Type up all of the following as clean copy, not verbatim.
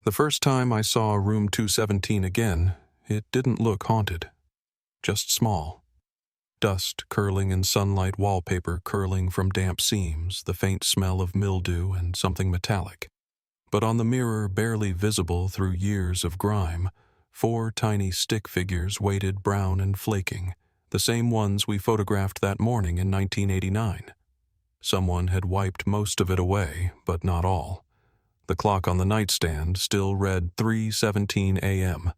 The first time I saw room 217 again, it didn't look haunted, just small. Dust curling in sunlight, wallpaper curling from damp seams, the faint smell of mildew and something metallic. But on the mirror, barely visible through years of grime, 4 tiny stick figures waited, brown and flaking, the same ones we photographed that morning in 1989. Someone had wiped most of it away, but not all. The clock on the nightstand still read 3:17 a.m.,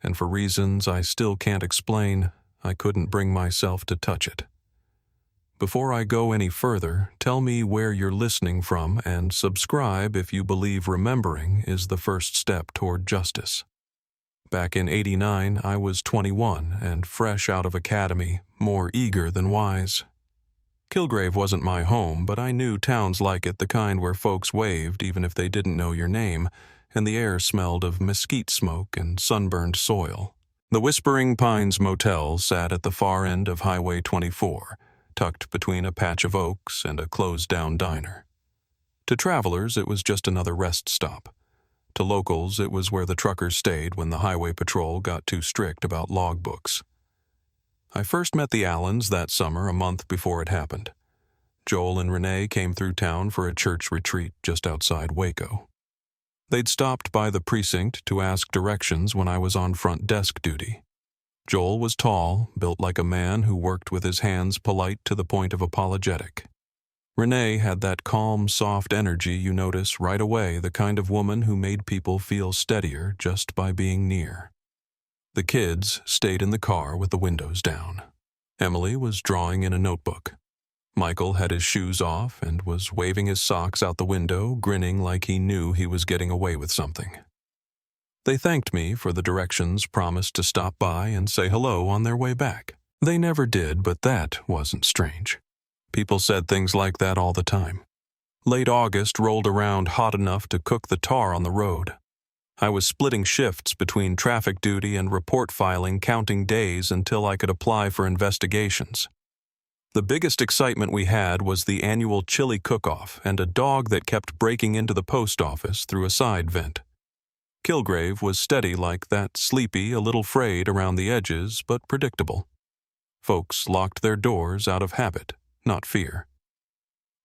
and for reasons I still can't explain, I couldn't bring myself to touch it. Before I go any further, tell me where you're listening from and subscribe if you believe remembering is the first step toward justice. Back in '89, I was 21 and fresh out of academy, more eager than wise. Kilgrave wasn't my home, but I knew towns like it, the kind where folks waved even if they didn't know your name, and the air smelled of mesquite smoke and sunburned soil. The Whispering Pines Motel sat at the far end of Highway 24, tucked between a patch of oaks and a closed-down diner. To travelers, it was just another rest stop. To locals, it was where the truckers stayed when the highway patrol got too strict about logbooks. I first met the Allens that summer, a month before it happened. Joel and Renee came through town for a church retreat just outside Waco. They'd stopped by the precinct to ask directions when I was on front desk duty. Joel was tall, built like a man who worked with his hands, polite to the point of apologetic. Renee had that calm, soft energy you notice right away, the kind of woman who made people feel steadier just by being near. The kids stayed in the car with the windows down. Emily was drawing in a notebook. Michael had his shoes off and was waving his socks out the window, grinning like he knew he was getting away with something. They thanked me for the directions, promised to stop by and say hello on their way back. They never did, but that wasn't strange. People said things like that all the time. Late August rolled around hot enough to cook the tar on the road. I was splitting shifts between traffic duty and report filing, counting days until I could apply for investigations. The biggest excitement we had was the annual chili cook-off and a dog that kept breaking into the post office through a side vent. Kilgrave was steady like that, sleepy, a little frayed around the edges, but predictable. Folks locked their doors out of habit, not fear.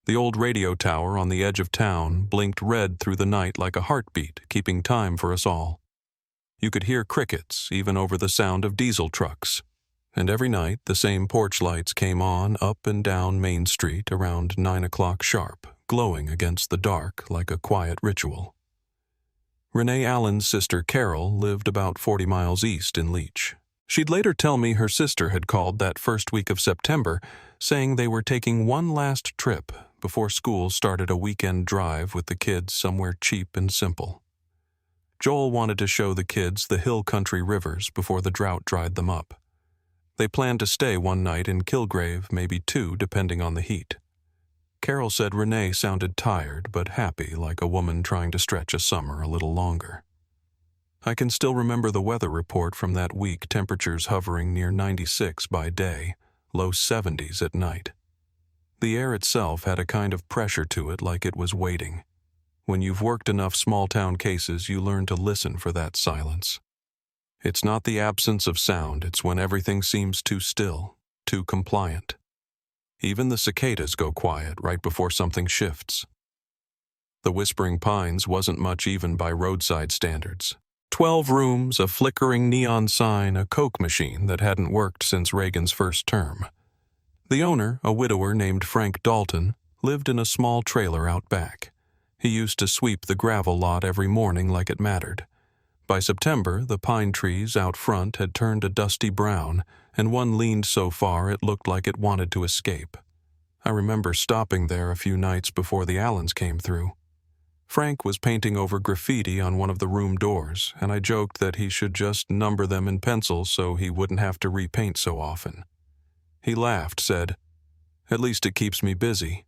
The old radio tower on the edge of town blinked red through the night like a heartbeat, keeping time for us all. You could hear crickets even over the sound of diesel trucks. And every night the same porch lights came on up and down Main Street around 9 o'clock sharp, glowing against the dark like a quiet ritual. Renee Allen's sister Carol lived about 40 miles east in Leech. She'd later tell me her sister had called that first week of September, saying they were taking one last trip before school started, a weekend drive with the kids somewhere cheap and simple. Joel wanted to show the kids the hill country rivers before the drought dried them up. They planned to stay one night in Kilgrave, maybe 2, depending on the heat. Carol said Renee sounded tired but happy, like a woman trying to stretch a summer a little longer. I can still remember the weather report from that week, temperatures hovering near 96 by day, low 70s at night. The air itself had a kind of pressure to it, like it was waiting. When you've worked enough small-town cases, you learn to listen for that silence. It's not the absence of sound, it's when everything seems too still, too compliant. Even the cicadas go quiet right before something shifts. The Whispering Pines wasn't much even by roadside standards. 12 rooms, a flickering neon sign, a Coke machine that hadn't worked since Reagan's first term. The owner, a widower named Frank Dalton, lived in a small trailer out back. He used to sweep the gravel lot every morning like it mattered. By September, the pine trees out front had turned a dusty brown, and one leaned so far it looked like it wanted to escape. I remember stopping there a few nights before the Allens came through. Frank was painting over graffiti on one of the room doors, and I joked that he should just number them in pencil so he wouldn't have to repaint so often. He laughed, said, "At least it keeps me busy."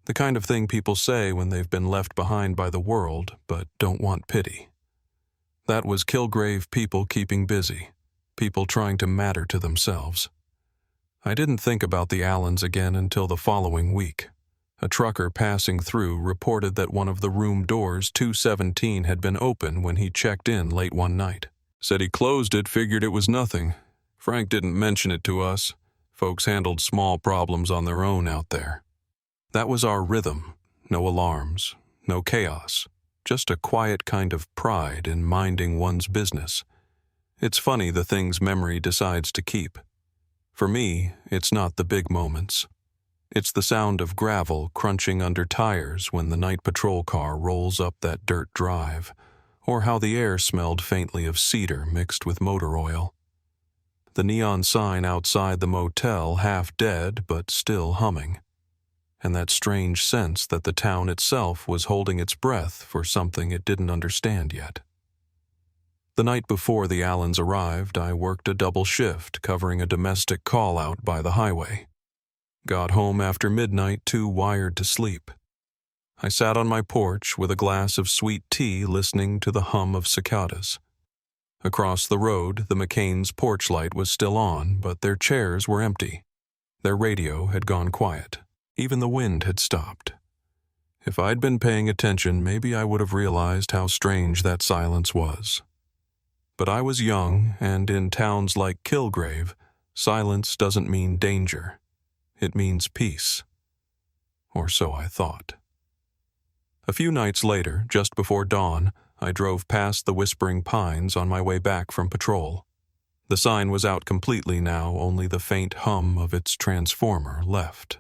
The kind of thing people say when they've been left behind by the world, but don't want pity. That was Kilgrave people keeping busy, people trying to matter to themselves. I didn't think about the Allens again until the following week. A trucker passing through reported that one of the room doors 217 had been open when he checked in late one night. Said he closed it, figured it was nothing. Frank didn't mention it to us. Folks handled small problems on their own out there. That was our rhythm. No alarms, no chaos. Just a quiet kind of pride in minding one's business. It's funny the things memory decides to keep. For me, it's not the big moments. It's the sound of gravel crunching under tires when the night patrol car rolls up that dirt drive, or how the air smelled faintly of cedar mixed with motor oil. The neon sign outside the motel half dead but still humming, and that strange sense that the town itself was holding its breath for something it didn't understand yet. The night before the Allens arrived, I worked a double shift covering a domestic call-out by the highway. Got home after midnight too wired to sleep. I sat on my porch with a glass of sweet tea listening to the hum of cicadas. Across the road, the McCain's porch light was still on, but their chairs were empty. Their radio had gone quiet. Even the wind had stopped. If I'd been paying attention, maybe I would have realized how strange that silence was. But I was young, and in towns like Kilgrave, silence doesn't mean danger. It means peace. Or so I thought. A few nights later, just before dawn, I drove past the Whispering Pines on my way back from patrol. The sign was out completely now, only the faint hum of its transformer left.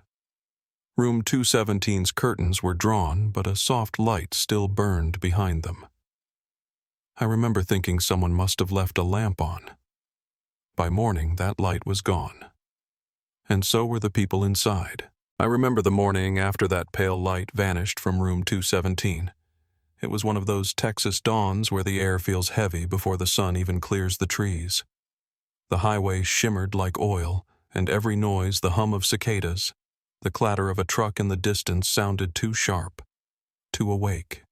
Room 217's curtains were drawn, but a soft light still burned behind them. I remember thinking someone must have left a lamp on. By morning, that light was gone. And so were the people inside. I remember the morning after that pale light vanished from room 217. It was one of those Texas dawns where the air feels heavy before the sun even clears the trees. The highway shimmered like oil, and every noise, the hum of cicadas, the clatter of a truck in the distance sounded too sharp, too awake.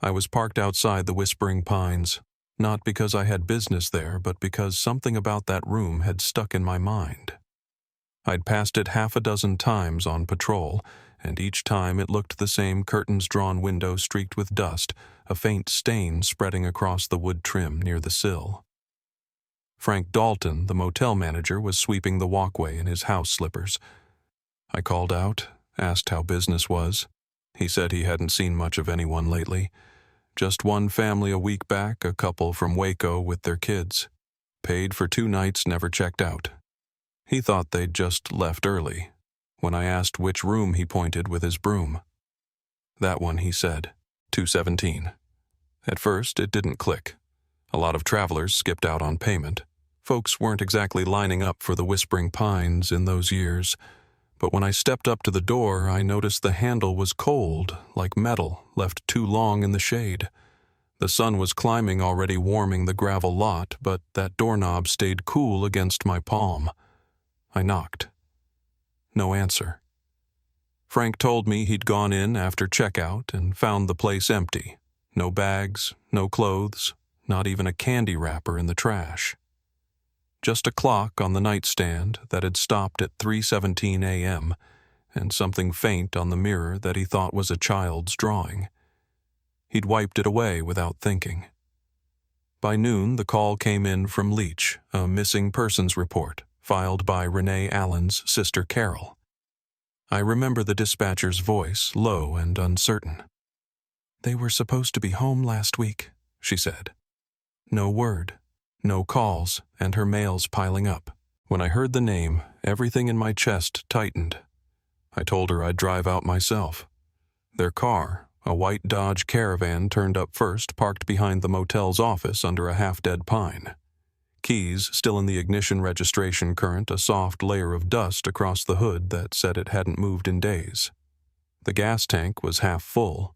I was parked outside the Whispering Pines, not because I had business there, but because something about that room had stuck in my mind. I'd passed it half a dozen times on patrol, and each time it looked the same curtains-drawn window streaked with dust, a faint stain spreading across the wood trim near the sill. Frank Dalton, the motel manager, was sweeping the walkway in his house slippers. I called out, asked how business was. He said he hadn't seen much of anyone lately. Just one family a week back, a couple from Waco with their kids. Paid for 2 nights, never checked out. He thought they'd just left early. When I asked which room, he pointed with his broom. That one, he said, 217. At first, it didn't click. A lot of travelers skipped out on payment. Folks weren't exactly lining up for the Whispering Pines in those years. But when I stepped up to the door, I noticed the handle was cold, like metal, left too long in the shade. The sun was climbing, already warming the gravel lot, but that doorknob stayed cool against my palm. I knocked. No answer. Frank told me he'd gone in after checkout and found the place empty. No bags, no clothes, not even a candy wrapper in the trash. Just a clock on the nightstand that had stopped at 3:17 a.m., and something faint on the mirror that he thought was a child's drawing. He'd wiped it away without thinking. By noon, the call came in from Leach, a missing persons report, filed by Renee Allen's sister Carol. I remember the dispatcher's voice, low and uncertain. "They were supposed to be home last week," she said. No word. No calls, and her mails piling up. When I heard the name, everything in my chest tightened. I told her I'd drive out myself. Their car, a white Dodge Caravan, turned up first, parked behind the motel's office under a half-dead pine. Keys still in the ignition registration current, a soft layer of dust across the hood that said it hadn't moved in days. The gas tank was half full.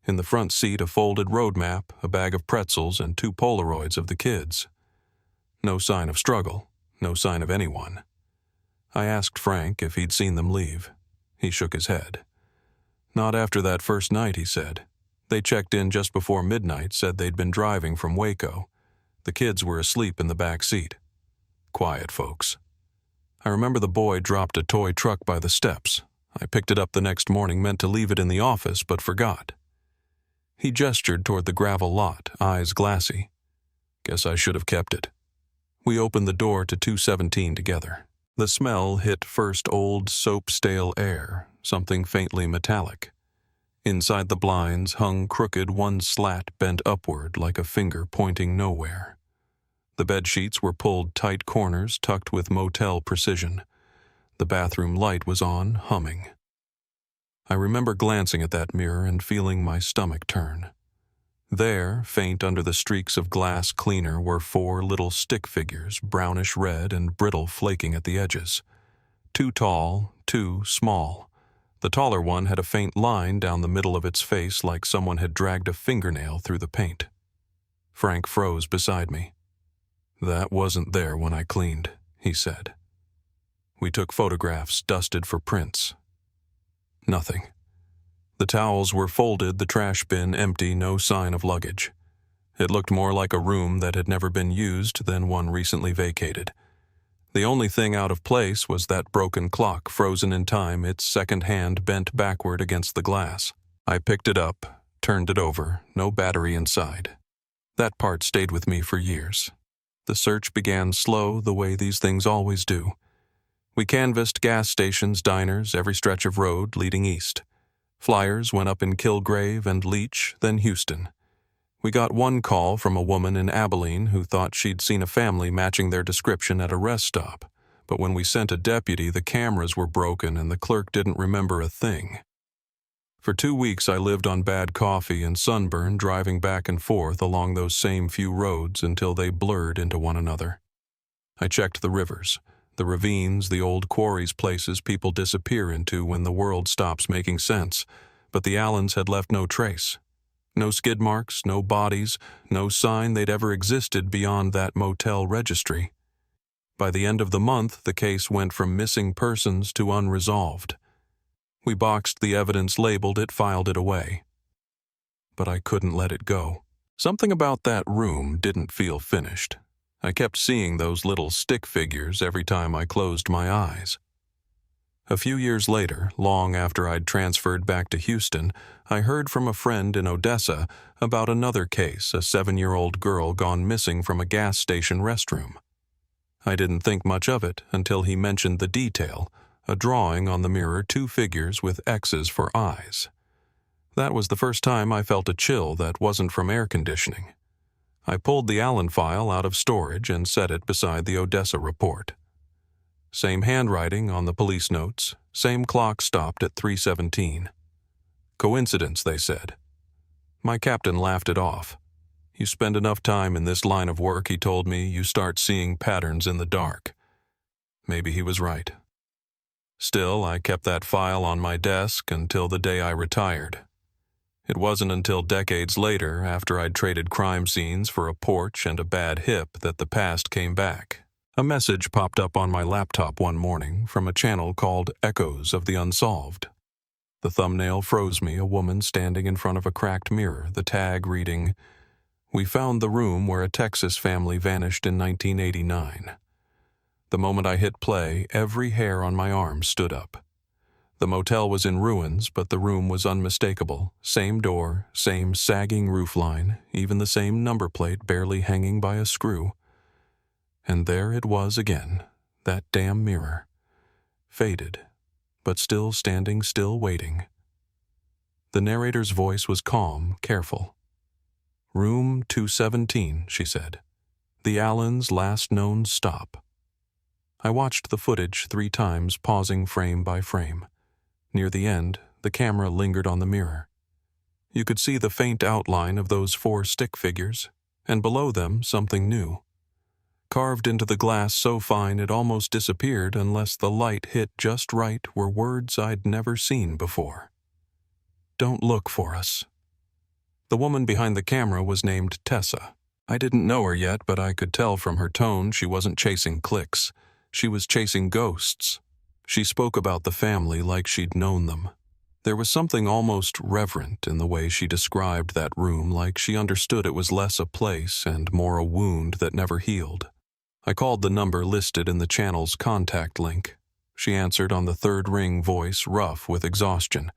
In the front seat, a folded road map, a bag of pretzels, and 2 Polaroids of the kids. No sign of struggle, no sign of anyone. I asked Frank if he'd seen them leave. He shook his head. Not after that first night, he said. They checked in just before midnight, said they'd been driving from Waco. The kids were asleep in the back seat. Quiet folks. I remember the boy dropped a toy truck by the steps, I picked it up the next morning, meant to leave it in the office, but forgot. He gestured toward the gravel lot, eyes glassy. Guess I should have kept it. We opened the door to 217 together. The smell hit first old soap-stale air, something faintly metallic. Inside the blinds hung crooked, one slat bent upward like a finger pointing nowhere. The bed sheets were pulled tight corners tucked with motel precision. The bathroom light was on, humming. I remember glancing at that mirror and feeling my stomach turn. There, faint under the streaks of glass cleaner, were 4 little stick figures, brownish red and brittle, flaking at the edges. 2 tall, 2 small. The taller one had a faint line down the middle of its face like someone had dragged a fingernail through the paint. Frank froze beside me. "That wasn't there when I cleaned," he said. We took photographs, dusted for prints. Nothing. The towels were folded, the trash bin empty, no sign of luggage. It looked more like a room that had never been used than one recently vacated. The only thing out of place was that broken clock, frozen in time, its second hand bent backward against the glass. I picked it up, turned it over, no battery inside. That part stayed with me for years. The search began slow, the way these things always do. We canvassed gas stations, diners, every stretch of road leading east. Flyers went up in Kilgrave and Leech, then Houston. We got one call from a woman in Abilene who thought she'd seen a family matching their description at a rest stop, but when we sent a deputy, the cameras were broken and the clerk didn't remember a thing. For 2 weeks I lived on bad coffee and sunburn, driving back and forth along those same few roads until they blurred into one another. I checked the rivers, the ravines, the old quarries, places people disappear into when the world stops making sense, but the Allens had left no trace. No skid marks, no bodies, no sign they'd ever existed beyond that motel registry. By the end of the month, the case went from missing persons to unresolved. We boxed the evidence, labeled it, filed it away. But I couldn't let it go. Something about that room didn't feel finished. I kept seeing those little stick figures every time I closed my eyes. A few years later, long after I'd transferred back to Houston, I heard from a friend in Odessa about another case, a 7-year-old girl gone missing from a gas station restroom. I didn't think much of it until he mentioned the detail, a drawing on the mirror, 2 figures with X's for eyes. That was the first time I felt a chill that wasn't from air conditioning. I pulled the Allen file out of storage and set it beside the Odessa report. Same handwriting on the police notes, same clock stopped at 3:17. Coincidence, they said. My captain laughed it off. You spend enough time in this line of work, he told me, you start seeing patterns in the dark. Maybe he was right. Still, I kept that file on my desk until the day I retired. It wasn't until decades later, after I'd traded crime scenes for a porch and a bad hip, that the past came back. A message popped up on my laptop one morning from a channel called Echoes of the Unsolved. The thumbnail froze me, a woman standing in front of a cracked mirror, the tag reading, "We found the room where a Texas family vanished in 1989. The moment I hit play, every hair on my arm stood up. The motel was in ruins, but the room was unmistakable. Same door, same sagging roofline, even the same number plate barely hanging by a screw. And there it was again, that damn mirror. Faded, but still standing, still waiting." The narrator's voice was calm, careful. "Room 217, she said. "The Allens' last known stop." I watched the footage 3 times, pausing frame by frame. Near the end, the camera lingered on the mirror. You could see the faint outline of those 4 stick figures, and below them something new. Carved into the glass so fine it almost disappeared unless the light hit just right were words I'd never seen before. "Don't look for us." The woman behind the camera was named Tessa. I didn't know her yet, but I could tell from her tone she wasn't chasing clicks. She was chasing ghosts. She spoke about the family like she'd known them. There was something almost reverent in the way she described that room, like she understood it was less a place and more a wound that never healed. I called the number listed in the channel's contact link. she answered on the third ring, voice rough with exhaustion.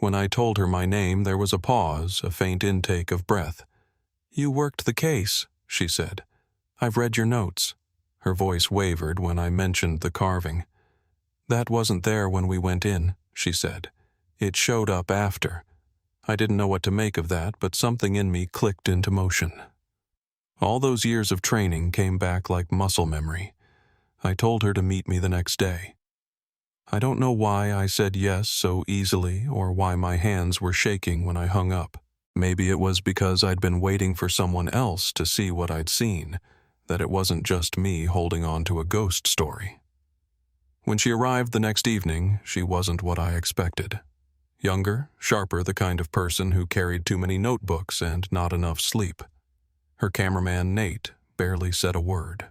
When I told her my name, there was a pause, a faint intake of breath. "You worked the case," she said. "I've read your notes." Her voice wavered when I mentioned the carving. "That wasn't there when we went in," she said. "It showed up after." I didn't know what to make of that, but something in me clicked into motion. All those years of training came back like muscle memory. I told her to meet me the next day. I don't know why I said yes so easily or why my hands were shaking when I hung up. Maybe it was because I'd been waiting for someone else to see what I'd seen, that it wasn't just me holding on to a ghost story. When she arrived the next evening, she wasn't what I expected. Younger, sharper, the kind of person who carried too many notebooks and not enough sleep. Her cameraman, Nate, barely said a word.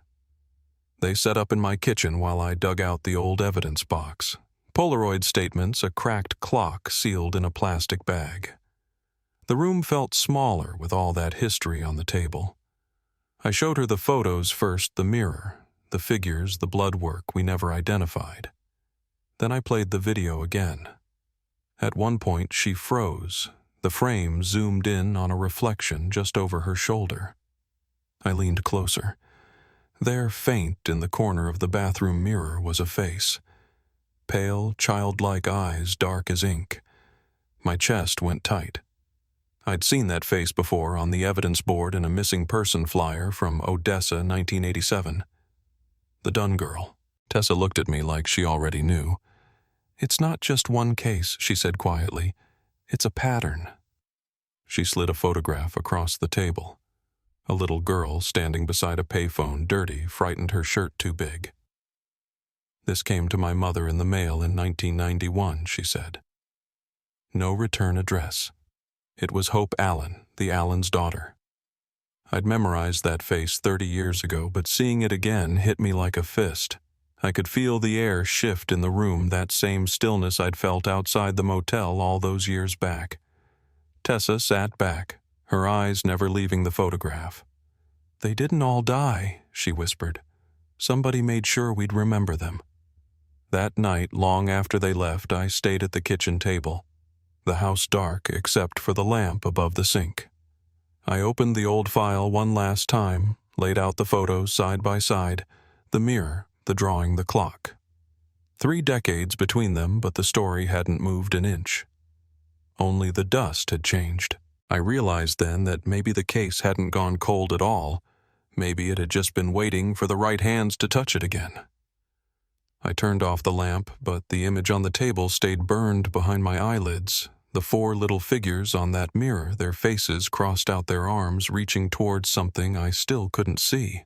They set up in my kitchen while I dug out the old evidence box. Polaroid statements, a cracked clock sealed in a plastic bag. The room felt smaller with all that history on the table. I showed her the photos first, the mirror, the figures, the blood work we never identified. Then I played the video again. At one point, she froze. The frame zoomed in on a reflection just over her shoulder. I leaned closer. There, faint in the corner of the bathroom mirror, was a face. Pale, childlike eyes, dark as ink. My chest went tight. I'd seen that face before on the evidence board in a missing person flyer from Odessa, 1987. The Dunn girl. Tessa looked at me like she already knew. "It's not just one case," she said quietly. "It's a pattern." She slid a photograph across the table. A little girl standing beside a payphone, dirty, frightened her shirt too big. "This came to my mother in the mail in 1991, she said. No return address. It was Hope Allen, the Allen's daughter. I'd memorized that face 30 years ago, but seeing it again hit me like a fist. I could feel the air shift in the room, that same stillness I'd felt outside the motel all those years back. Tessa sat back, her eyes never leaving the photograph. "They didn't all die," she whispered. "Somebody made sure we'd remember them." That night, long after they left, I stayed at the kitchen table. The house dark except for the lamp above the sink. I opened the old file one last time, laid out the photos side by side, the mirror, the drawing, the clock. 3 decades between them, but the story hadn't moved an inch. Only the dust had changed. I realized then that maybe the case hadn't gone cold at all. Maybe it had just been waiting for the right hands to touch it again. I turned off the lamp, but the image on the table stayed burned behind my eyelids. The 4 little figures on that mirror, their faces crossed out their arms, reaching towards something I still couldn't see.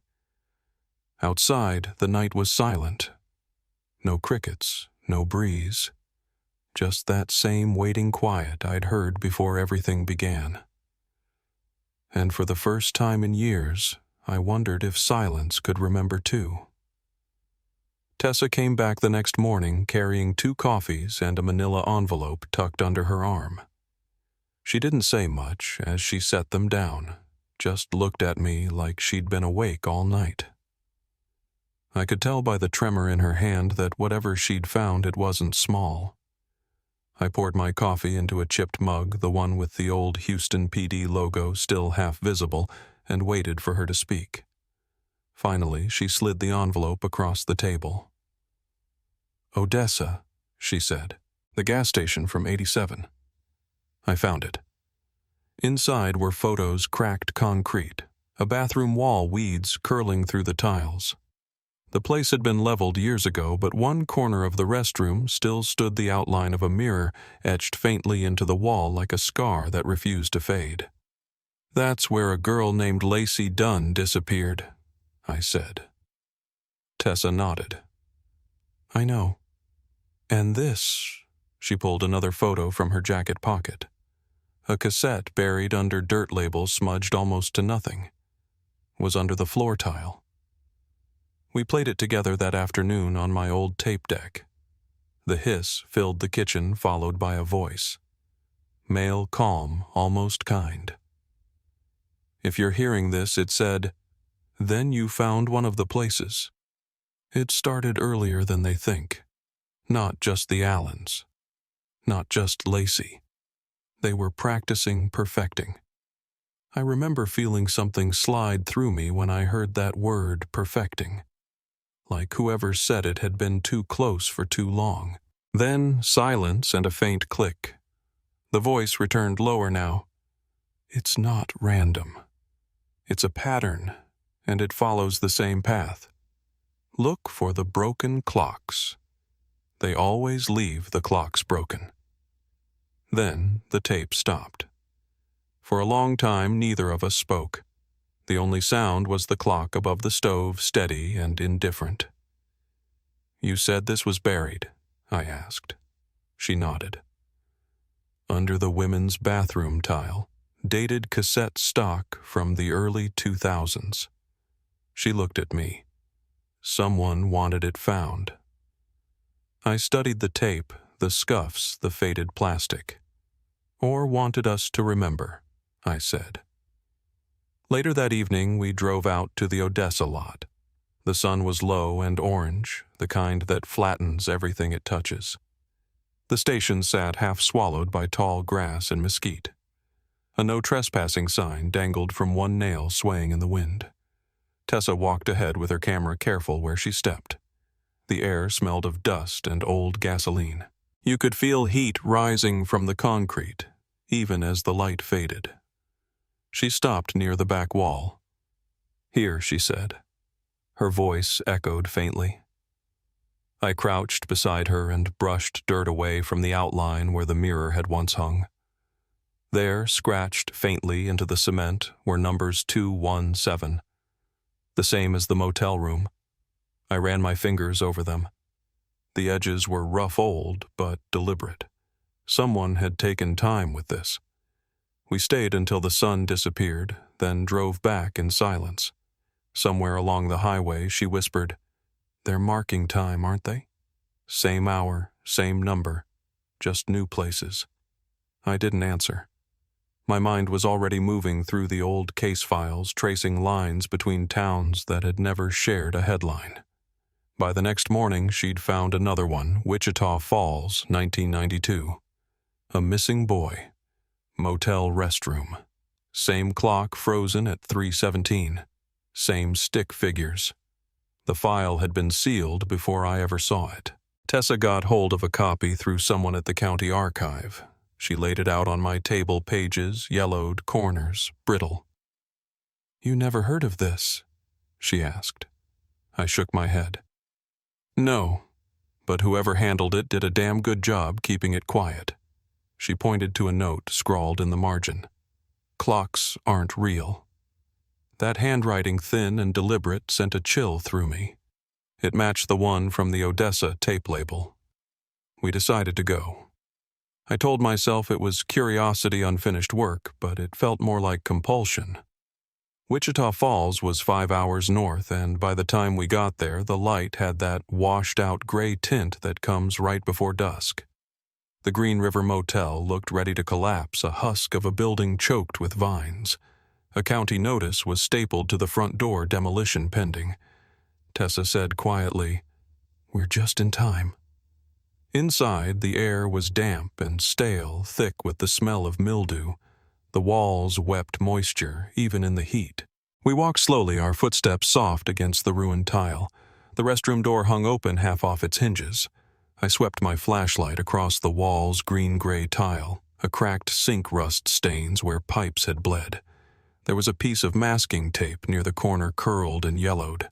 Outside, the night was silent. No crickets, no breeze. Just that same waiting quiet I'd heard before everything began. And for the first time in years, I wondered if silence could remember too. Tessa came back the next morning carrying 2 coffees and a manila envelope tucked under her arm. She didn't say much as she set them down, just looked at me like she'd been awake all night. I could tell by the tremor in her hand that whatever she'd found, it wasn't small. I poured my coffee into a chipped mug, the one with the old Houston PD logo still half visible, and waited for her to speak. Finally, she slid the envelope across the table. "Odessa," she said. "The gas station from '87. I found it." Inside were photos, cracked concrete, a bathroom wall, weeds curling through the tiles. The place had been leveled years ago, but one corner of the restroom still stood the outline of a mirror etched faintly into the wall like a scar that refused to fade. "That's where a girl named Lacey Dunn disappeared," I said. Tessa nodded. "I know. And this," she pulled another photo from her jacket pocket. A cassette buried under dirt labels smudged almost to nothing. Was under the floor tile. We played it together that afternoon on my old tape deck. The hiss filled the kitchen, followed by a voice. Male, calm, almost kind. "If you're hearing this," it said, "then you found one of the places. It started earlier than they think." Not just the Allens. Not just Lacey. They were practicing perfecting. I remember feeling something slide through me when I heard that word, perfecting. Like whoever said it had been too close for too long. Then silence and a faint click. The voice returned lower now. It's not random. It's a pattern, and it follows the same path. Look for the broken clocks. They always leave the clocks broken. Then the tape stopped. For a long time, neither of us spoke. The only sound was the clock above the stove, steady and indifferent. You said this was buried, I asked. She nodded. Under the women's bathroom tile, dated cassette stock from the early 2000s. She looked at me. Someone wanted it found. I studied the tape, the scuffs, the faded plastic. Or wanted us to remember, I said. Later that evening, we drove out to the Odessa lot. The sun was low and orange, the kind that flattens everything it touches. The station sat half swallowed by tall grass and mesquite. A no trespassing sign dangled from one nail swaying in the wind. Tessa walked ahead with her camera careful where she stepped. The air smelled of dust and old gasoline. You could feel heat rising from the concrete, even as the light faded. She stopped near the back wall. Here, she said. Her voice echoed faintly. I crouched beside her and brushed dirt away from the outline where the mirror had once hung. There, scratched faintly into the cement, were numbers 217, the same as the motel room. I ran my fingers over them. The edges were rough old, but deliberate. Someone had taken time with this. We stayed until the sun disappeared, then drove back in silence. Somewhere along the highway, she whispered, "They're marking time, aren't they? Same hour, same number, just new places." I didn't answer. My mind was already moving through the old case files, tracing lines between towns that had never shared a headline. By the next morning, she'd found another one, Wichita Falls, 1992. A missing boy. Motel restroom. Same clock frozen at 3:17. Same stick figures. The file had been sealed before I ever saw it. Tessa got hold of a copy through someone at the county archive. She laid it out on my table, pages, yellowed, corners, brittle. "You never heard of this?" she asked. I shook my head. "No, but whoever handled it did a damn good job keeping it quiet." She pointed to a note scrawled in the margin. "Clocks aren't real." That handwriting, thin and deliberate, sent a chill through me. It matched the one from the Odessa tape label. We decided to go. I told myself it was curiosity, unfinished work, but it felt more like compulsion. Wichita Falls was 5 hours north, and by the time we got there, the light had that washed-out gray tint that comes right before dusk. The Green River Motel looked ready to collapse, a husk of a building choked with vines. A county notice was stapled to the front door, demolition pending. Tessa said quietly, "We're just in time." Inside, the air was damp and stale, thick with the smell of mildew. The walls wept moisture, even in the heat. We walked slowly, our footsteps soft against the ruined tile. The restroom door hung open half off its hinges. I swept my flashlight across the wall's green-gray tile, a cracked sink rust stains where pipes had bled. There was a piece of masking tape near the corner, curled and yellowed.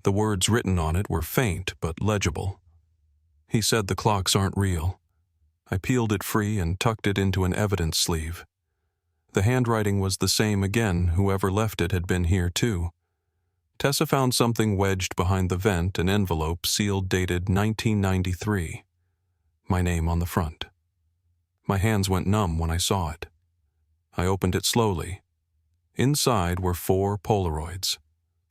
The words written on it were faint but legible. "He said the clocks aren't real." I peeled it free and tucked it into an evidence sleeve. The handwriting was the same again. Whoever left it had been here too. Tessa found something wedged behind the vent, an envelope sealed dated 1993. My name on the front. My hands went numb when I saw it. I opened it slowly. Inside were 4 Polaroids.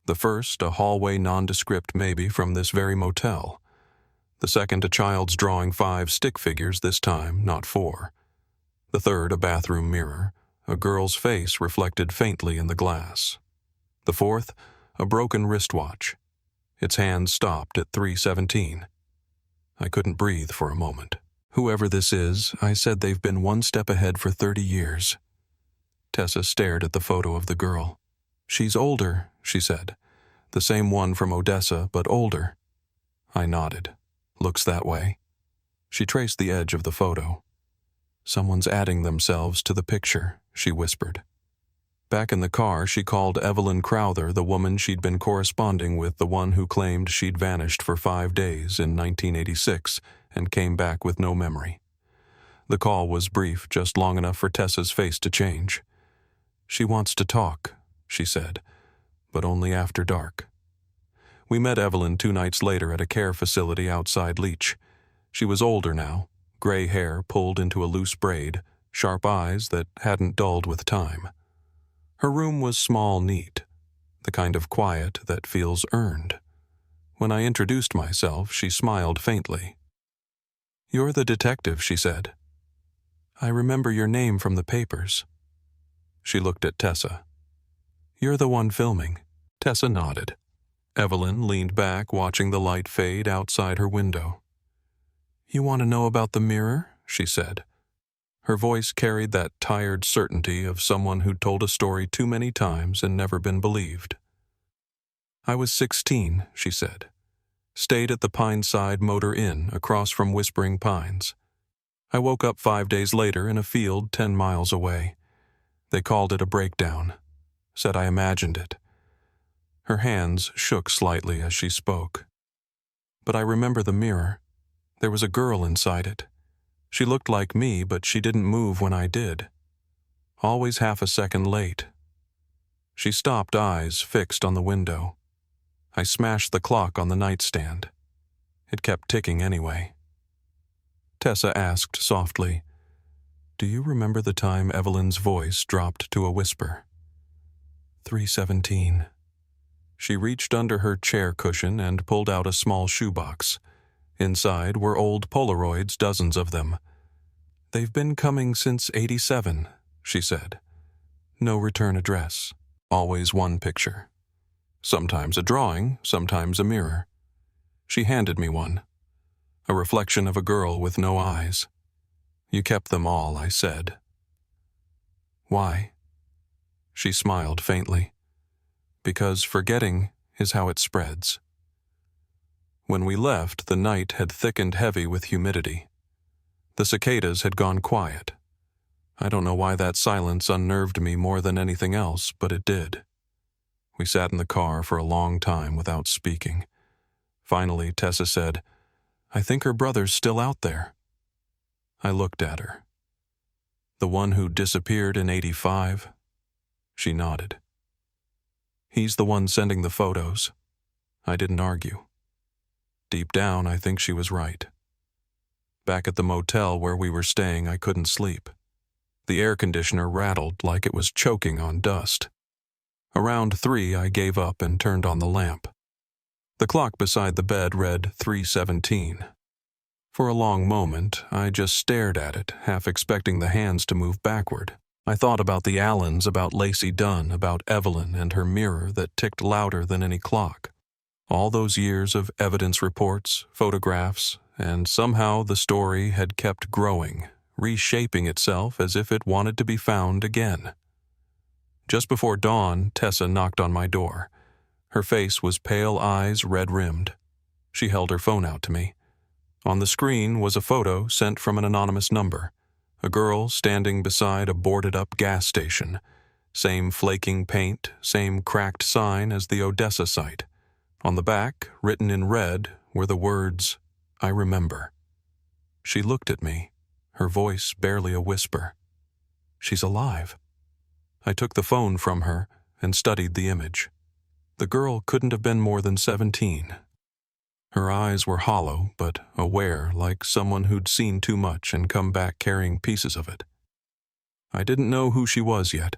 The first, a hallway nondescript maybe from this very motel. The second, a child's drawing 5 stick figures, this time, not 4. The third, a bathroom mirror, a girl's face reflected faintly in the glass. The fourth, a broken wristwatch. Its hand stopped at 3:17. I couldn't breathe for a moment. Whoever this is, I said they've been one step ahead for 30 years. Tessa stared at the photo of the girl. She's older, she said. The same one from Odessa, but older. I nodded. Looks that way. She traced the edge of the photo. Someone's adding themselves to the picture, she whispered. Back in the car, she called Evelyn Crowther, the woman she'd been corresponding with, the one who claimed she'd vanished for 5 days in 1986 and came back with no memory. The call was brief, just long enough for Tessa's face to change. She wants to talk, she said, but only after dark. We met Evelyn 2 nights later at a care facility outside Leech. She was older now, gray hair pulled into a loose braid, sharp eyes that hadn't dulled with time. Her room was small, neat, the kind of quiet that feels earned. When I introduced myself, she smiled faintly. "You're the detective," she said. "I remember your name from the papers." She looked at Tessa. "You're the one filming." Tessa nodded. Evelyn leaned back, watching the light fade outside her window. "You want to know about the mirror?" she said. Her voice carried that tired certainty of someone who'd told a story too many times and never been believed. "I was 16, she said. Stayed at the Pineside Motor Inn across from Whispering Pines. I woke up 5 days later in a field 10 miles away. They called it a breakdown. Said I imagined it." Her hands shook slightly as she spoke. "But I remember the mirror. There was a girl inside it. She looked like me, but she didn't move when I did. Always half a second late." She stopped, eyes fixed on the window. I smashed the clock on the nightstand. It kept ticking anyway. Tessa asked softly, "Do you remember the time Evelyn's voice dropped to a whisper?" 3:17. She reached under her chair cushion and pulled out a small shoebox. Inside were old Polaroids, dozens of them. "They've been coming since 87, she said. "No return address. Always one picture. Sometimes a drawing, sometimes a mirror." She handed me one. A reflection of a girl with no eyes. "You kept them all," I said. "Why?" She smiled faintly. "Because forgetting is how it spreads." When we left, the night had thickened heavy with humidity. The cicadas had gone quiet. I don't know why that silence unnerved me more than anything else, but it did. We sat in the car for a long time without speaking. Finally, Tessa said, "I think her brother's still out there." I looked at her. "The one who disappeared in 85? She nodded. "He's the one sending the photos." I didn't argue. Deep down, I think she was right. Back at the motel where we were staying, I couldn't sleep. The air conditioner rattled like it was choking on dust. Around 3, I gave up and turned on the lamp. The clock beside the bed read 3:17. For a long moment, I just stared at it, half expecting the hands to move backward. I thought about the Allens, about Lacey Dunn, about Evelyn and her mirror that ticked louder than any clock. All those years of evidence reports, photographs, and somehow the story had kept growing, reshaping itself as if it wanted to be found again. Just before dawn, Tessa knocked on my door. Her face was pale, eyes red-rimmed. She held her phone out to me. On the screen was a photo sent from an anonymous number. A girl standing beside a boarded-up gas station. Same flaking paint, same cracked sign as the Odessa site. On the back, written in red, were the words, "I remember." She looked at me, her voice barely a whisper. "She's alive." I took the phone from her and studied the image. The girl couldn't have been more than 17. Her eyes were hollow, but aware, like someone who'd seen too much and come back carrying pieces of it. I didn't know who she was yet,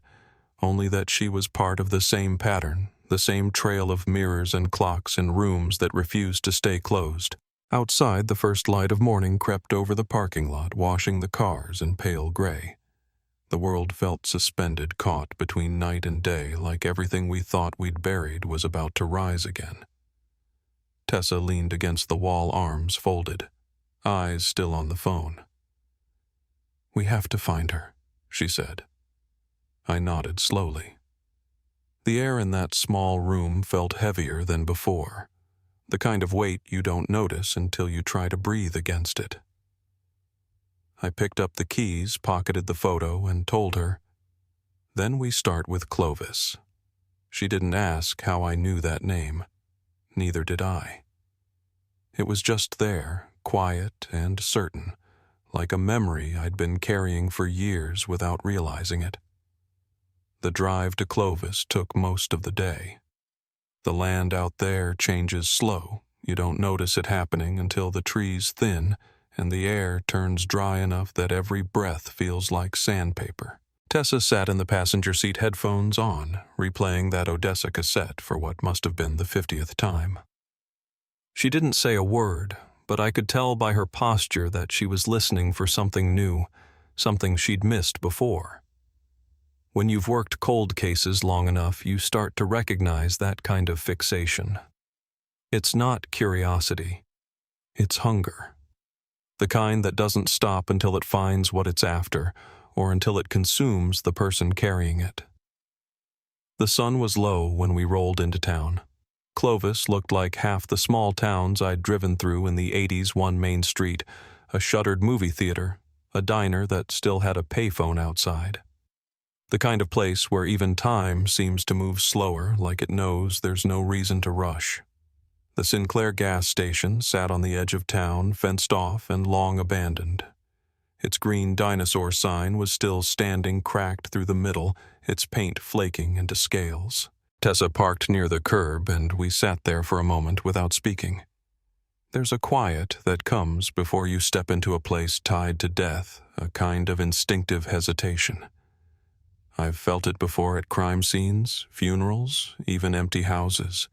only that she was part of the same pattern, the same trail of mirrors and clocks in rooms that refused to stay closed. Outside, the first light of morning crept over the parking lot, washing the cars in pale gray. The world felt suspended, caught between night and day, like everything we thought we'd buried was about to rise again. Tessa leaned against the wall, arms folded. eyes still on the phone. "We have to find her," she said. I nodded slowly. The air in that small room felt heavier than before, the kind of weight you don't notice until you try to breathe against it. I picked up the keys, pocketed the photo, and told her, "Then we start with Clovis." She didn't ask how I knew that name. Neither did I. It was just there, quiet and certain, like a memory I'd been carrying for years without realizing it. The drive to Clovis took most of the day. The land out there changes slow. You don't notice it happening until the trees thin and the air turns dry enough that every breath feels like sandpaper. Tessa sat in the passenger seat, headphones on, replaying that Odessa cassette for what must have been the 50th time. She didn't say a word, but I could tell by her posture that she was listening for something new, something she'd missed before. When you've worked cold cases long enough, you start to recognize that kind of fixation. It's not curiosity. It's hunger. The kind that doesn't stop until it finds what it's after, or until it consumes the person carrying it. The sun was low when we rolled into town. Clovis looked like half the small towns I'd driven through in the 80s. One main street, a shuttered movie theater, a diner that still had a payphone outside. The kind of place where even time seems to move slower, like it knows there's no reason to rush. The Sinclair gas station sat on the edge of town, fenced off and long abandoned. Its green dinosaur sign was still standing cracked through the middle, its paint flaking into scales. Tessa parked near the curb, and we sat there for a moment without speaking. There's a quiet that comes before you step into a place tied to death, a kind of instinctive hesitation. I've felt it before at crime scenes, funerals, even empty houses.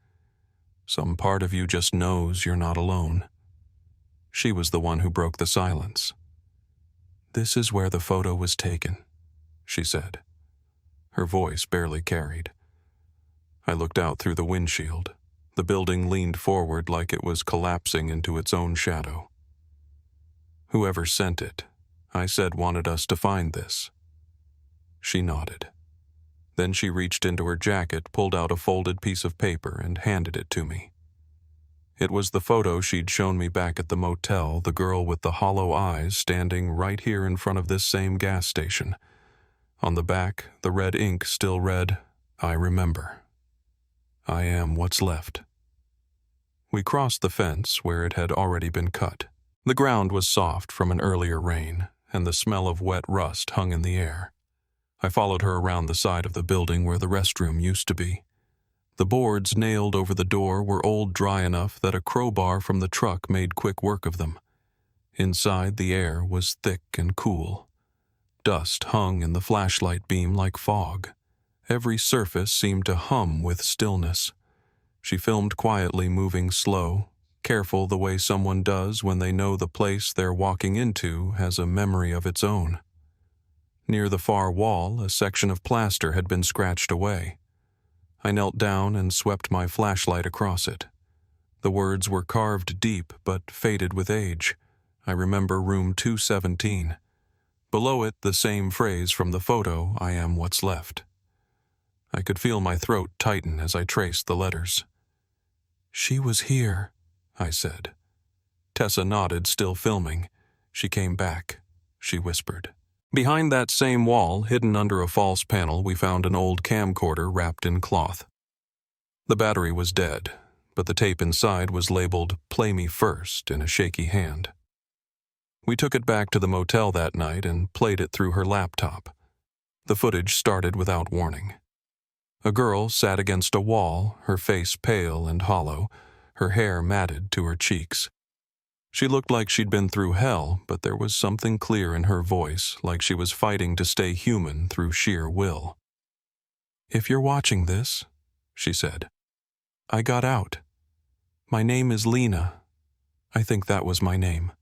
Some part of you just knows you're not alone. She was the one who broke the silence. "This is where the photo was taken," she said. Her voice barely carried. I looked out through the windshield. The building leaned forward like it was collapsing into its own shadow. "Whoever sent it," I said, "wanted us to find this." She nodded. Then she reached into her jacket, pulled out a folded piece of paper, and handed it to me. It was the photo she'd shown me back at the motel, the girl with the hollow eyes standing right here in front of this same gas station. On the back, the red ink still read, "I remember. I am what's left." We crossed the fence where it had already been cut. The ground was soft from an earlier rain, and the smell of wet rust hung in the air. I followed her around the side of the building where the restroom used to be. The boards nailed over the door were old, dry enough that a crowbar from the truck made quick work of them. Inside, the air was thick and cool. Dust hung in the flashlight beam like fog. Every surface seemed to hum with stillness. She filmed quietly, moving slow, careful the way someone does when they know the place they're walking into has a memory of its own. Near the far wall, a section of plaster had been scratched away. I knelt down and swept my flashlight across it. The words were carved deep but faded with age. I remember room 217. Below it, the same phrase from the photo, "I am what's left." I could feel my throat tighten as I traced the letters. "She was here," I said. Tessa nodded, still filming. "She came back," she whispered. Behind that same wall, hidden under a false panel, we found an old camcorder wrapped in cloth. The battery was dead, but the tape inside was labeled "Play Me First" in a shaky hand. We took it back to the motel that night and played it through her laptop. The footage started without warning. A girl sat against a wall, her face pale and hollow, her hair matted to her cheeks. She looked like she'd been through hell, but there was something clear in her voice, like she was fighting to stay human through sheer will. "If you're watching this," she said, "I got out. My name is Lena. I think that was my name."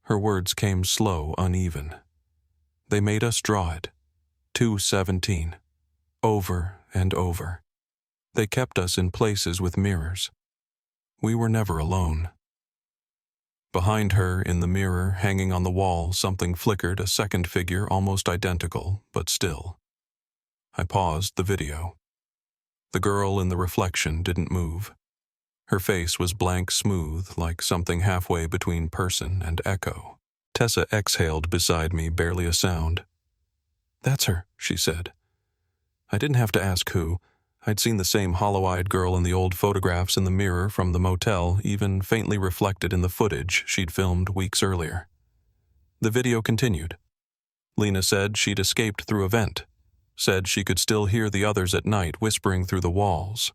Her words came slow, uneven. "They made us draw it. 217. Over and over. They kept us in places with mirrors. We were never alone." Behind her, in the mirror, hanging on the wall, something flickered, a second figure almost identical, but still. I paused the video. The girl in the reflection didn't move. Her face was blank smooth, like something halfway between person and echo. Tessa exhaled beside me, barely a sound. "That's her," she said. I didn't have to ask who. I'd seen the same hollow-eyed girl in the old photographs in the mirror from the motel, even faintly reflected in the footage she'd filmed weeks earlier. The video continued. Lena said she'd escaped through a vent. Said she could still hear the others at night whispering through the walls.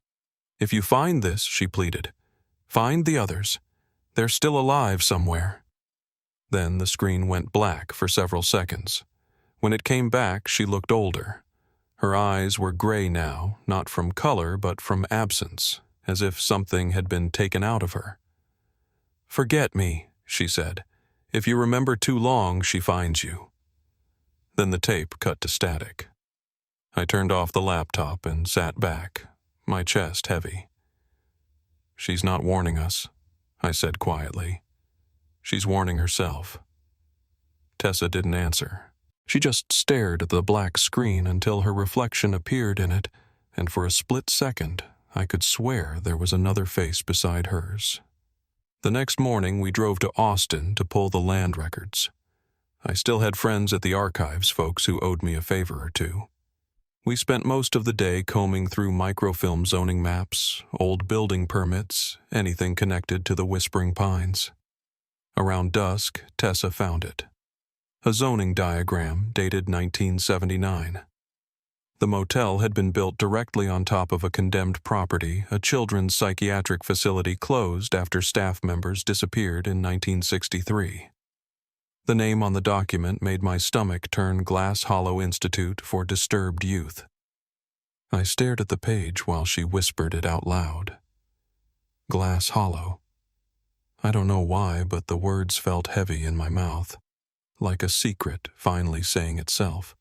"If you find this," she pleaded, "find the others. They're still alive somewhere." Then the screen went black for several seconds. When it came back, she looked older. Her eyes were gray now, not from color but from absence, as if something had been taken out of her. "Forget me," she said. "If you remember too long, she finds you." Then the tape cut to static. I turned off the laptop and sat back, my chest heavy. "She's not warning us," I said quietly. "She's warning herself." Tessa didn't answer. She just stared at the black screen until her reflection appeared in it, and for a split second, I could swear there was another face beside hers. The next morning, we drove to Austin to pull the land records. I still had friends at the archives, folks who owed me a favor or two. We spent most of the day combing through microfilm zoning maps, old building permits, anything connected to the Whispering Pines. Around dusk, Tessa found it. A zoning diagram dated 1979. The motel had been built directly on top of a condemned property, a children's psychiatric facility closed after staff members disappeared in 1963. The name on the document made my stomach turn Glass Hollow Institute for Disturbed Youth. I stared at the page while she whispered it out loud. Glass Hollow. I don't know why, but the words felt heavy in my mouth, like a secret finally saying itself.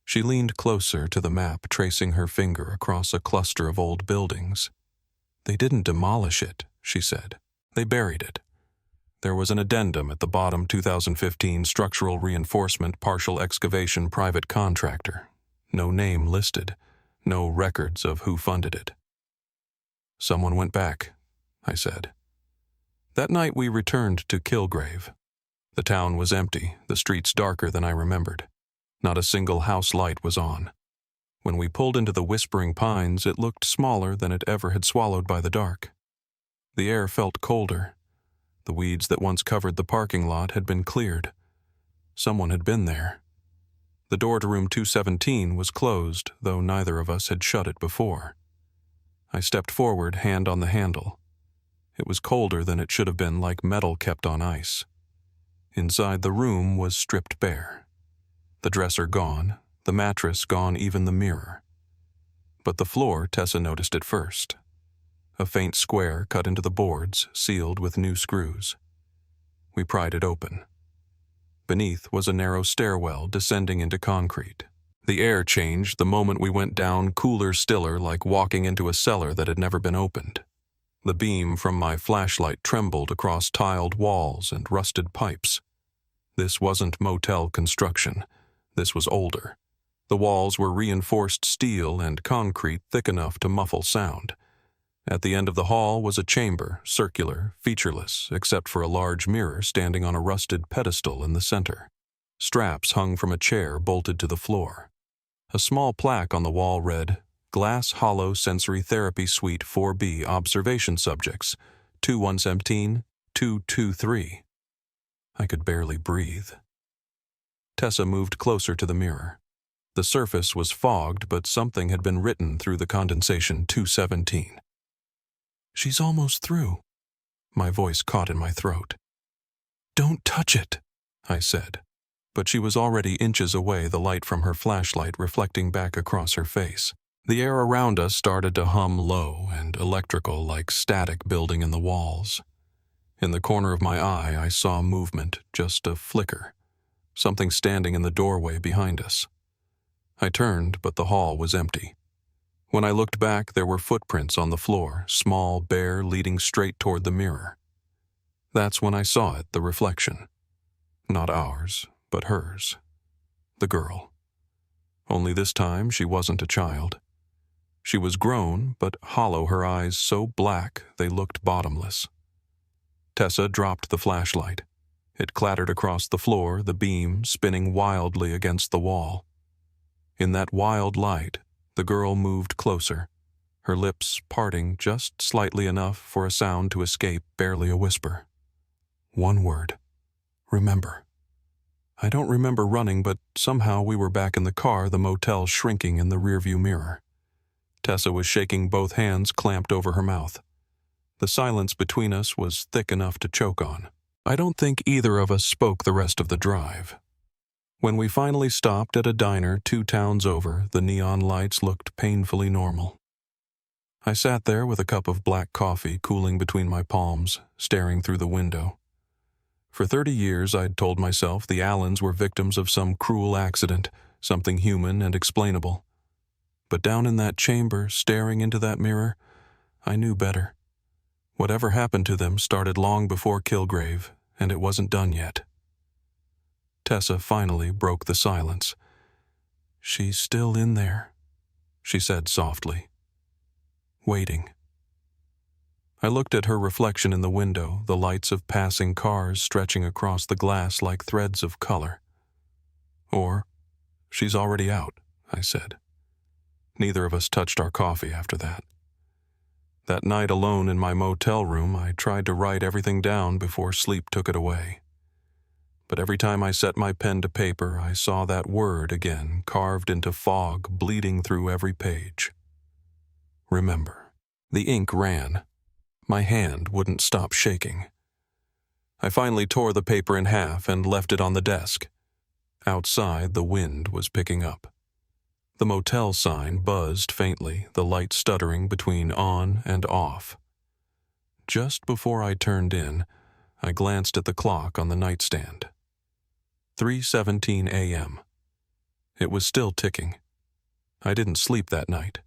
She leaned closer to the map, tracing her finger across a cluster of old buildings. "They didn't demolish it," she said. "They buried it. There was an addendum at the bottom, 2015 structural reinforcement partial excavation private contractor. No name listed. No records of who funded it." "Someone went back," I said. That night we returned to Kilgrave. The town was empty, the streets darker than I remembered. Not a single house light was on. When we pulled into the Whispering Pines, it looked smaller than it ever had swallowed by the dark. The air felt colder. The weeds that once covered the parking lot had been cleared. Someone had been there. The door to room 217 was closed, though neither of us had shut it before. I stepped forward, hand on the handle. It was colder than it should have been, like metal kept on ice. Inside the room was stripped bare. The dresser gone, the mattress gone, even the mirror. But the floor, Tessa noticed it first. A faint square cut into the boards, sealed with new screws. We pried it open. Beneath was a narrow stairwell descending into concrete. The air changed the moment we went down, cooler, stiller, like walking into a cellar that had never been opened. The beam from my flashlight trembled across tiled walls and rusted pipes. This wasn't motel construction. This was older. The walls were reinforced steel and concrete thick enough to muffle sound. At the end of the hall was a chamber, circular, featureless, except for a large mirror standing on a rusted pedestal in the center. Straps hung from a chair bolted to the floor. A small plaque on the wall read, "Glass Hollow Sensory Therapy Suite 4B Observation Subjects, 2117, 223. I could barely breathe. Tessa moved closer to the mirror. The surface was fogged, but something had been written through the condensation. 217. "She's almost through." My voice caught in my throat. "Don't touch it," I said. But she was already inches away, the light from her flashlight reflecting back across her face. The air around us started to hum low and electrical, like static building in the walls. In the corner of my eye, I saw movement, just a flicker. Something standing in the doorway behind us. I turned, but the hall was empty. When I looked back, there were footprints on the floor, small, bare, leading straight toward the mirror. That's when I saw it, the reflection. Not ours, but hers. The girl. Only this time she wasn't a child. She was grown, but hollow, her eyes so black they looked bottomless. Tessa dropped the flashlight. It clattered across the floor, the beam spinning wildly against the wall. In that wild light, the girl moved closer, her lips parting just slightly enough for a sound to escape, barely a whisper. One word. Remember. I don't remember running, but somehow we were back in the car, the motel shrinking in the rearview mirror. Tessa was shaking, both hands clamped over her mouth. The silence between us was thick enough to choke on. I don't think either of us spoke the rest of the drive. When we finally stopped at a diner 2 towns over, the neon lights looked painfully normal. I sat there with a cup of black coffee cooling between my palms, staring through the window. For 30 years I'd told myself the Allens were victims of some cruel accident, something human and explainable. But down in that chamber, staring into that mirror, I knew better. Whatever happened to them started long before Kilgrave, and it wasn't done yet. Tessa finally broke the silence. "She's still in there," she said softly. "Waiting." I looked at her reflection in the window, the lights of passing cars stretching across the glass like threads of color. "Or, she's already out," I said. Neither of us touched our coffee after that. That night alone in my motel room, I tried to write everything down before sleep took it away. But every time I set my pen to paper, I saw that word again, carved into fog, bleeding through every page. Remember. The ink ran. My hand wouldn't stop shaking. I finally tore the paper in half and left it on the desk. Outside, the wind was picking up. The motel sign buzzed faintly, the light stuttering between on and off. Just before I turned in, I glanced at the clock on the nightstand. 3:17 a.m. It was still ticking. I didn't sleep that night.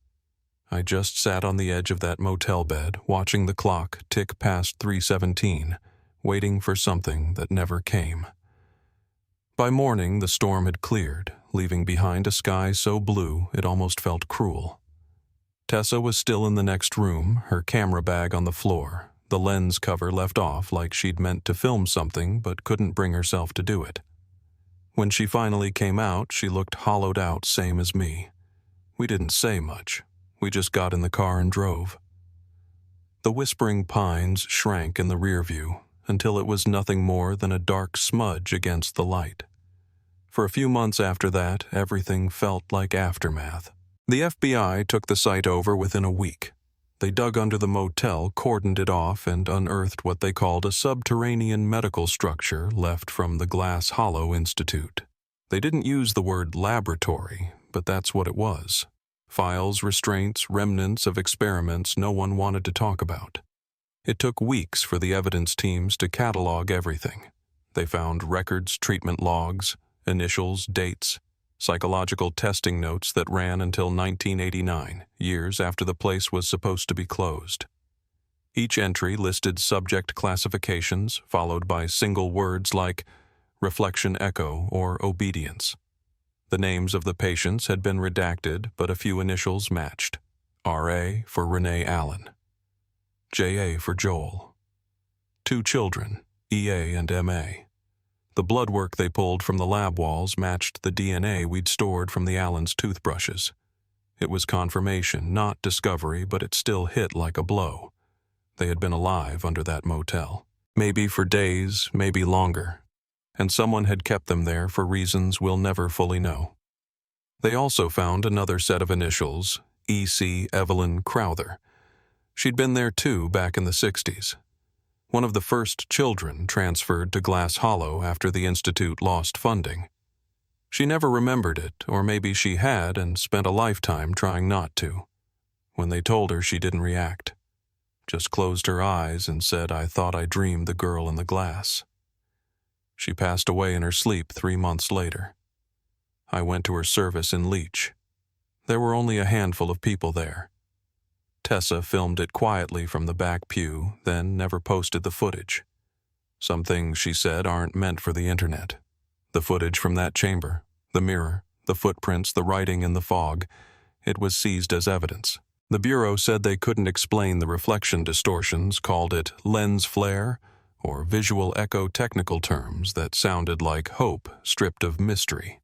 I just sat on the edge of that motel bed, watching the clock tick past 3:17, waiting for something that never came. By morning, the storm had cleared, leaving behind a sky so blue it almost felt cruel. Tessa was still in the next room, her camera bag on the floor, the lens cover left off like she'd meant to film something but couldn't bring herself to do it. When she finally came out, she looked hollowed out, same as me. We didn't say much. We just got in the car and drove. The whispering pines shrank in the rear view until it was nothing more than a dark smudge against the light. For a few months after that, everything felt like aftermath. The FBI took the site over within a week. They dug under the motel, cordoned it off, and unearthed what they called a subterranean medical structure left from the Glass Hollow Institute. They didn't use the word laboratory, but that's what it was. Files, restraints, remnants of experiments no one wanted to talk about. It took weeks for the evidence teams to catalog everything. They found records, treatment logs, initials, dates, psychological testing notes that ran until 1989, years after the place was supposed to be closed. Each entry listed subject classifications, followed by single words like reflection echo or obedience. The names of the patients had been redacted, but a few initials matched. R.A. for Renee Allen. J.A. for Joel. 2 children, E.A. and M.A. The blood work they pulled from the lab walls matched the DNA we'd stored from the Allens' toothbrushes. It was confirmation, not discovery, but it still hit like a blow. They had been alive under that motel. Maybe for days, maybe longer. And someone had kept them there for reasons we'll never fully know. They also found another set of initials, E.C. Evelyn Crowther. She'd been there too back in the 60s. One of the first children transferred to Glass Hollow after the Institute lost funding. She never remembered it, or maybe she had and spent a lifetime trying not to. When they told her, she didn't react. Just closed her eyes and said, "I thought I dreamed the girl in the glass." She passed away in her sleep 3 months later. I went to her service in Leech. There were only a handful of people there. Tessa filmed it quietly from the back pew, then never posted the footage. Some things, she said, aren't meant for the internet. The footage from that chamber, the mirror, the footprints, the writing in the fog, it was seized as evidence. The Bureau said they couldn't explain the reflection distortions, called it lens flare, or visual echo, technical terms that sounded like hope stripped of mystery.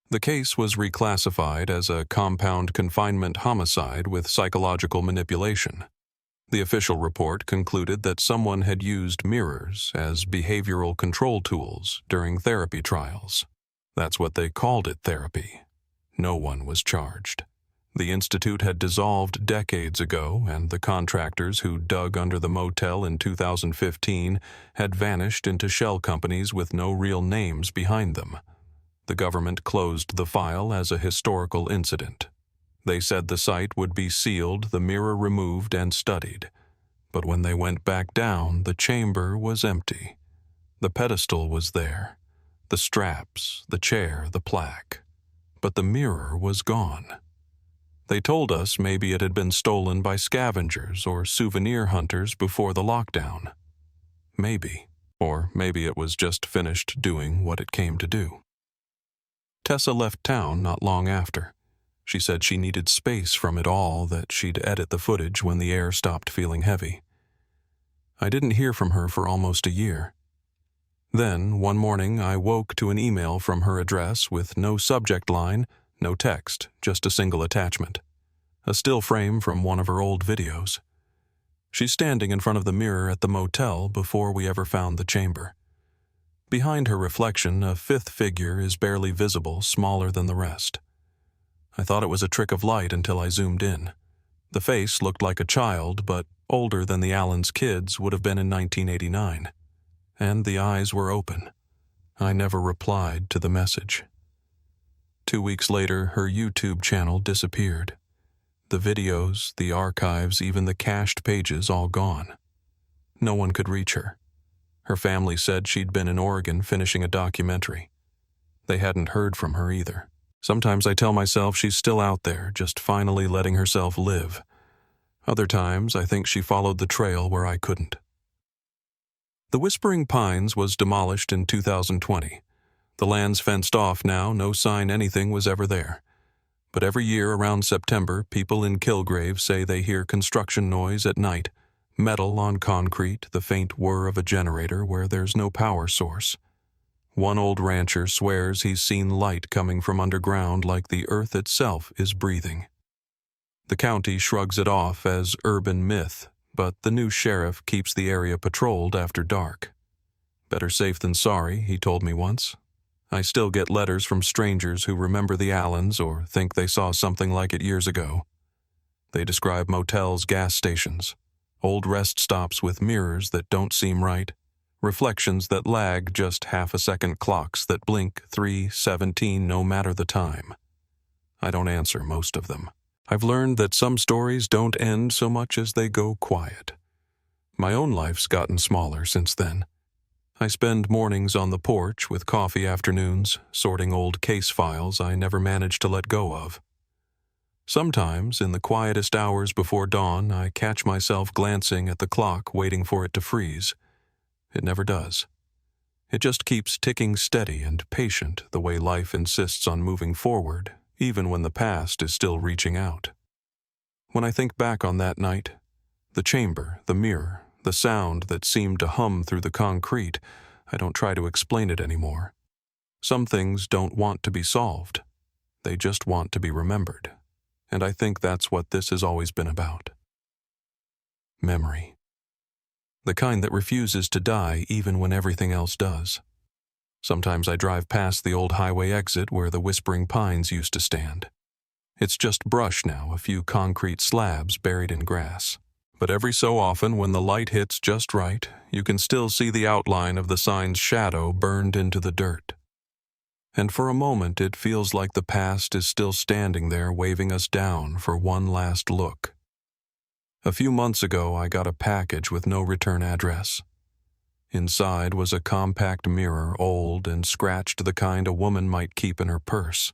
The case was reclassified as a compound confinement homicide with psychological manipulation. The official report concluded that someone had used mirrors as behavioral control tools during therapy trials. That's what they called it, therapy. No one was charged. The institute had dissolved decades ago, and the contractors who dug under the motel in 2015 had vanished into shell companies with no real names behind them. The government closed the file as a historical incident. They said the site would be sealed, the mirror removed and studied. But when they went back down, the chamber was empty. The pedestal was there, the straps, the chair, the plaque. But the mirror was gone. They told us maybe it had been stolen by scavengers or souvenir hunters before the lockdown. Maybe. Or maybe it was just finished doing what it came to do. Tessa left town not long after. She said she needed space from it all, that she'd edit the footage when the air stopped feeling heavy. I didn't hear from her for almost a year. Then, one morning, I woke to an email from her address with no subject line, no text, just a single attachment. A still frame from one of her old videos. She's standing in front of the mirror at the motel before we ever found the chamber. Behind her reflection, a fifth figure is barely visible, smaller than the rest. I thought it was a trick of light until I zoomed in. The face looked like a child, but older than the Allens kids would have been in 1989. And the eyes were open. I never replied to the message. 2 weeks later, her YouTube channel disappeared. The videos, the archives, even the cached pages all gone. No one could reach her. Her family said she'd been in Oregon finishing a documentary. They hadn't heard from her either. Sometimes I tell myself she's still out there, just finally letting herself live. Other times I think she followed the trail where I couldn't. The Whispering Pines was demolished in 2020. The land's fenced off now, no sign anything was ever there. But every year around September, people in Kilgrave say they hear construction noise at night, metal on concrete, the faint whir of a generator where there's no power source. One old rancher swears he's seen light coming from underground like the earth itself is breathing. The county shrugs it off as urban myth, but the new sheriff keeps the area patrolled after dark. Better safe than sorry, he told me once. I still get letters from strangers who remember the Allens or think they saw something like it years ago. They describe motels, gas stations, old rest stops with mirrors that don't seem right, reflections that lag just half-a-second clocks that blink 3:17 no matter the time. I don't answer most of them. I've learned that some stories don't end so much as they go quiet. My own life's gotten smaller since then. I spend mornings on the porch with coffee afternoons, sorting old case files I never managed to let go of. Sometimes, in the quietest hours before dawn, I catch myself glancing at the clock waiting for it to freeze. It never does. It just keeps ticking steady and patient the way life insists on moving forward, even when the past is still reaching out. When I think back on that night, the chamber, the mirror, the sound that seemed to hum through the concrete, I don't try to explain it anymore. Some things don't want to be solved. They just want to be remembered. And I think that's what this has always been about. Memory. The kind that refuses to die even when everything else does. Sometimes I drive past the old highway exit where the Whispering Pines used to stand. It's just brush now, a few concrete slabs buried in grass. But every so often, when the light hits just right, you can still see the outline of the sign's shadow burned into the dirt. And for a moment, it feels like the past is still standing there waving us down for one last look. A few months ago, I got a package with no return address. Inside was a compact mirror, old and scratched, the kind a woman might keep in her purse.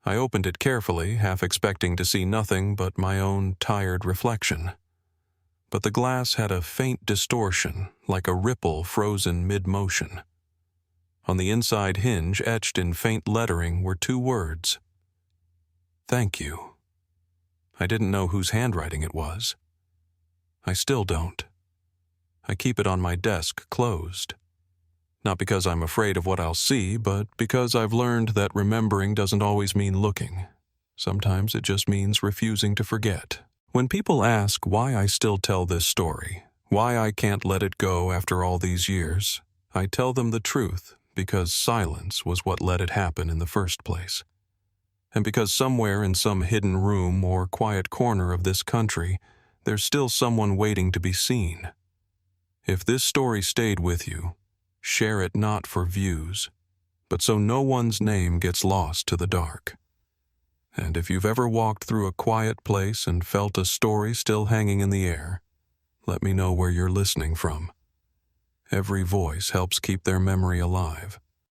I opened it carefully, half expecting to see nothing but my own tired reflection. but the glass had a faint distortion, like a ripple frozen mid-motion. On the inside hinge, etched in faint lettering, were 2 words. Thank you. I didn't know whose handwriting it was. I still don't. I keep it on my desk closed. Not because I'm afraid of what I'll see, but because I've learned that remembering doesn't always mean looking. Sometimes it just means refusing to forget. When people ask why I still tell this story, why I can't let it go after all these years, I tell them the truth because silence was what let it happen in the first place. And because somewhere in some hidden room or quiet corner of this country, there's still someone waiting to be seen. If this story stayed with you, share it not for views, but so no one's name gets lost to the dark. And if you've ever walked through a quiet place and felt a story still hanging in the air, let me know where you're listening from. Every voice helps keep their memory alive.